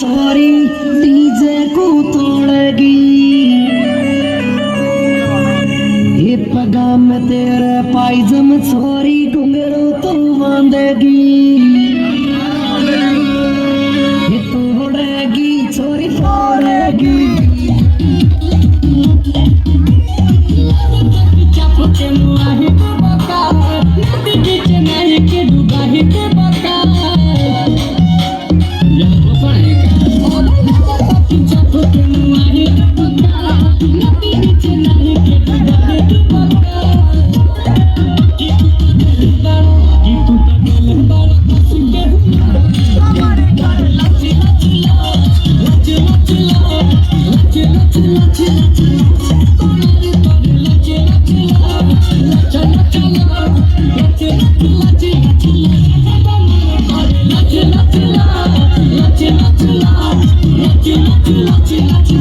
छोरी डीजे को तोड़ेगी ये पगाम तेरे पायजम छोरी घुंघरू तो बांधेगी ये तोड़ेगी छोरी फोड़ेगी चापते मुआही के बका नदी बीच नहीं के डूबाही के बका Lati